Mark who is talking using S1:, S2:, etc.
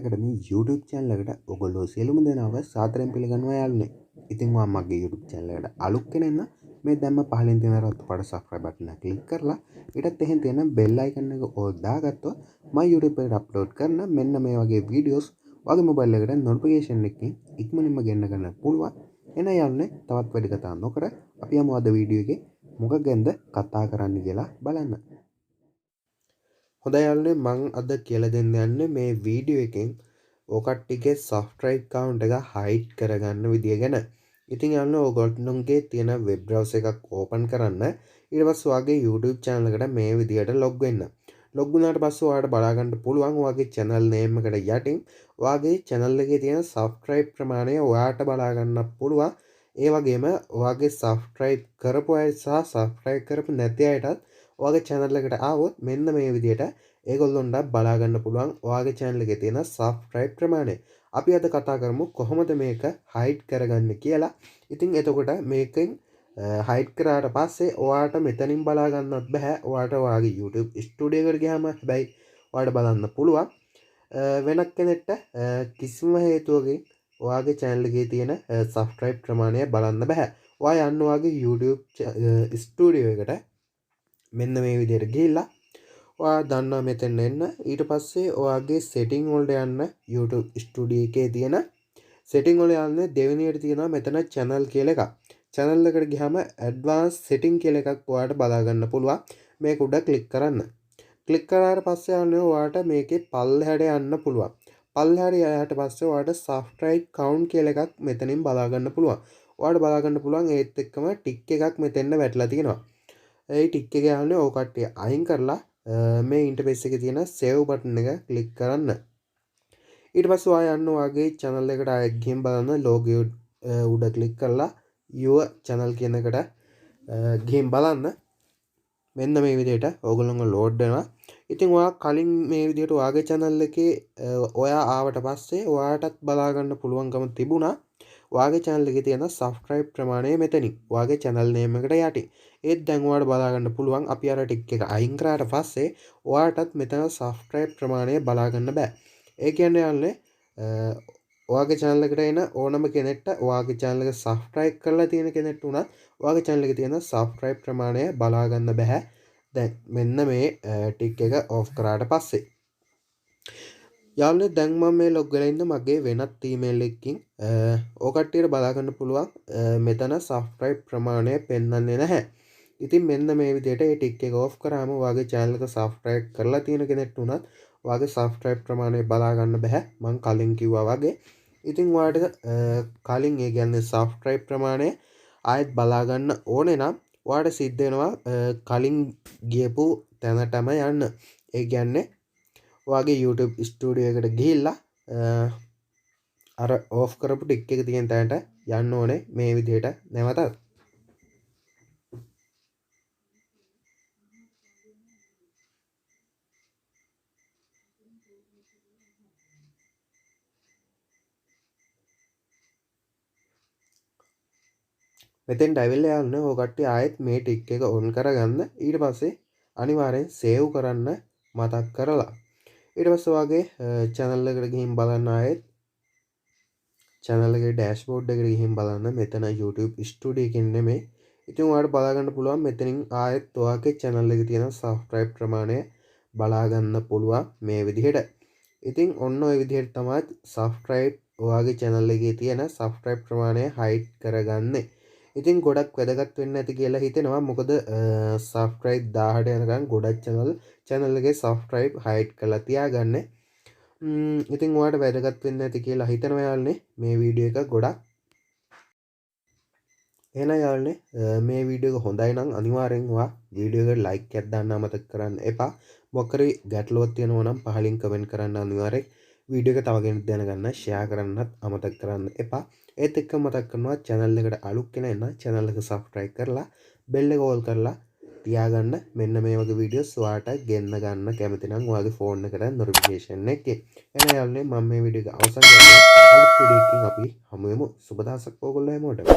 S1: Academy YouTube channel එකට ඔයගොල්ලෝ සියලුම දෙනාව සාදරයෙන් පිළිගන්නවා යාළුවනේ. ඉතින් ඔයා මගේ YouTube channel එකට අලුත් කෙනෙක් නම් මේ දැම්ම පහලින් තියෙන රත් පාට subscribe button එක click කරලා ඊටත් එහෙන් තියෙන bell icon එක all දාගත්තොත් මම YouTube එකට upload කරන මෙන්න මේ වගේ videos ඔයාගේ mobile එකට notification එකකින් ඉක්මනින්ම ගෙන්න ගන්න පුළුවන්. එන යාළුවනේ තවත් වැඩි කතා නොකර අපි යමු අද වීඩියෝ එකේ මොකක් ගැනද කතා කරන්න කියලා බලන්න. හොඳයි යාළුවනේ මම අද කියලා දෙන්න යන්නේ මේ වීඩියෝ එකෙන් ඔකට්ටිගේ subscribe count එක hide කරගන්න විදිය ගැන. ඉතින් යාළුවනේ ඔයගොල්ලෝගේ තියෙන web browser එකක් open කරන්න. ඊට පස්සේ ඔයාගේ YouTube channel එකට මේ විදියට log වෙන්න. log වුණාට පස්සේ ඔයාලට බලා ගන්න පුළුවන් ඔයාගේ channel name එකට යටින් ඔයාගේ channel එකේ තියෙන subscribe ප්‍රමාණය ඔයාට බලා ගන්න පුළුවන්. ඒ වගේම ඔයාගේ subscribe කරපු අය සහ subscribe කරපු නැති අයටත් ඔයාගේ channel එකට ආවොත් මෙන්න මේ විදියට ඒගොල්ලොන්ට බලා ගන්න පුළුවන් ඔයාගේ channel එකේ තියෙන subscribe ප්‍රමාණය. අපි අද කතා කරමු කොහොමද මේක hide කරගන්නේ කියලා. ඉතින් එතකොට මේකෙන් hide කරාට පස්සේ ඔයාට මෙතනින් බලා ගන්නත් බෑ. ඔයාට ඔයාගේ YouTube studio එකට ගියාම හැබැයි ඔයාට බලන්න පුළුවන්. වෙනත් කෙනෙක්ට කිසිම හේතුවකින් ඔයාගේ channel එකේ තියෙන subscribe ප්‍රමාණය බලන්න බෑ. ඔයා යන්න ඔයාගේ YouTube studio එකට මෙන්න මේ විදිහට ගිහිල්ලා ඔයා දන්නවා මෙතෙන් එන්න. ඊට පස්සේ ඔයාගේ setting වලට යන්න YouTube studio එකේ තියෙන setting වල යන්න දෙවෙනියට තියෙනවා මෙතන channel කියලා එකක්. channel එකට ගියාම advanced setting කියලා එකක් ඔයාට බලා ගන්න පුළුවන්. මේක උඩ click කරන්න. click කරාට පස්සේ යන්නේ ඔයාට මේකේ පල්ලෙහාට යන්න පුළුවන්. පල්ලෙහාට යෑට පස්සේ ඔයාට subscribe count කියලා එකක් මෙතනින් බලා ගන්න පුළුවන්. ඔයාට බලා ගන්න පුළුවන් ඒත් එක්කම tick එකක් මෙතෙන්න වැටලා තියෙනවා. ඒ ටික් එක යන්නේ ඕක කට්ටිය අයින් කරලා මේ ඉන්ටර්ෆේස් එකේ තියෙන save button එක click කරන්න. ඊට පස්සේ ඔයා යන්න ඔයාගේ channel එකට ආයෙත් ගිහින් බලන්න logo උඩ click කරලා your channel කියන එකට ගිහින් බලන්න. මෙන්න මේ විදිහට ඕගොල්ලෝම load වෙනවා. ඉතින් ඔයා කලින් මේ විදිහට ඔයාගේ channel එකේ ඔයා ආවට පස්සේ ඔයාටත් බලා ගන්න පුළුවන්කම තිබුණා. ඔයාගේ channel එකේ තියෙන subscribe ප්‍රමාණය මෙතනින් ඔයාගේ channel name එකට යටින්. ඒත් දැන් ඔයාලට බලා ගන්න පුළුවන් අපි අර ටික් එක අයින් කරාට පස්සේ ඔයාටත් මෙතන subscribe ප්‍රමාණය බලා ගන්න බෑ. ඒ කියන්නේ යන්නේ ඔයාගේ channel එකට එන ඕනම කෙනෙක්ට ඔයාගේ channel එක subscribe කරලා තියෙන කෙනෙක්ට උනත් ඔයාගේ channel එකේ තියෙන subscribe ප්‍රමාණය බලා ගන්න බෑ. දැන් මෙන්න මේ ටික් එක off කරාට පස්සේ යාළුවනේ දැන් මම මේ log වෙලා ඉන්න මගේ වෙනත් email එකකින් ඔය කට්ටියට බලා ගන්න පුළුවන් මෙතන subscribe ප්‍රමාණය පෙන්වන්නේ නැහැ. ඉතින් මෙන්න මේ විදිහට ඒ ටික් එක off කරාම ඔයාගේ channel එක subscribe කරලා තියෙන කෙනෙක්ට උනත් ඔයාගේ subscribe ප්‍රමාණය බලා ගන්න බෑ. මම කලින් කිව්වා වගේ. ඉතින් ඔයාලට කලින් ඒ කියන්නේ subscribe ප්‍රමාණය ආයෙත් බලා ගන්න ඕනේ නම් ඔයාලට සිද්ධ වෙනවා කලින් ගියපු තැනටම යන්න. ඒ කියන්නේ ඔයාගේ YouTube studio එකට ගිහිල්ලා අර off කරපු ටික් එක තියෙන තැනට යන්න ඕනේ මේ විදිහට නැවතත්. මෙතෙන්ට ඇවිල්ලා යන්න ඔය කට්ටිය ආයෙත් මේ ටික් එක on කරගන්න. ඊට පස්සේ අනිවාර්යෙන් save කරන්න මතක් කරලා ඊට පස්සේ ඔයාගේ channel එකට ගිහින් බලන්න ආයෙත් channel එකේ dashboard එකට ගිහින් බලන්න මෙතන YouTube studio එකකින් නෙමෙයි. ඉතින් ඔයාලට බලා ගන්න පුළුවන් මෙතනින් ආයෙත් ඔයාගේ channel එකේ තියෙන subscribe ප්‍රමාණය බලා ගන්න පුළුවන් මේ විදිහට. ඉතින් ඔන්න ඔය විදිහට තමයි subscribe ඔයාගේ channel එකේ තියෙන subscribe ප්‍රමාණය hide කරගන්නේ. ඉතින් ගොඩක් වැදගත් වෙන්නේ නැති කියලා හිතෙනවා. මොකද subscribe 1000ට යනකම් ගොඩක් channel එකේ subscribe hide කරලා තියාගන්න. ඉතින් ඔයාලට වැදගත් වෙන්නේ නැති කියලා හිතනවා යාළුවනේ මේ වීඩියෝ එක ගොඩක්. එහෙනම් යාළුවනේ මේ වීඩියෝ එක හොඳයි නම් අනිවාර්යෙන් ඔයා වීඩියෝ එකට like එකක් දාන්න අමතක කරන්න එපා. මොකක් හරි ගැටලුවක් තියෙනවා නම් පහලින් comment කරන්න අනිවාර්යෙන්. වීඩියෝ එක තව කෙනෙක් දැනගන්න share කරන්නත් අමතක කරන්න එපා. ඒත් එක්ක මතක් කරනවා channel එකට අලුත් කෙනෙක් නම් channel එක subscribe කරලා bell එක all කරලා තියාගන්න. මෙන්න මේ වගේ videos ඔයාට ගෙන්න ගන්න කැමති නම් ඔයාගේ phone එකට notification එකේ. එහෙනම් යාළුවනේ මම මේ වීඩියෝ එක අවසන් කරනවා. අලුත් වීඩියෝ එකකින් අපි හමු වෙමු. සුබ දවසක් ඕගොල්ලෝ හැමෝටම.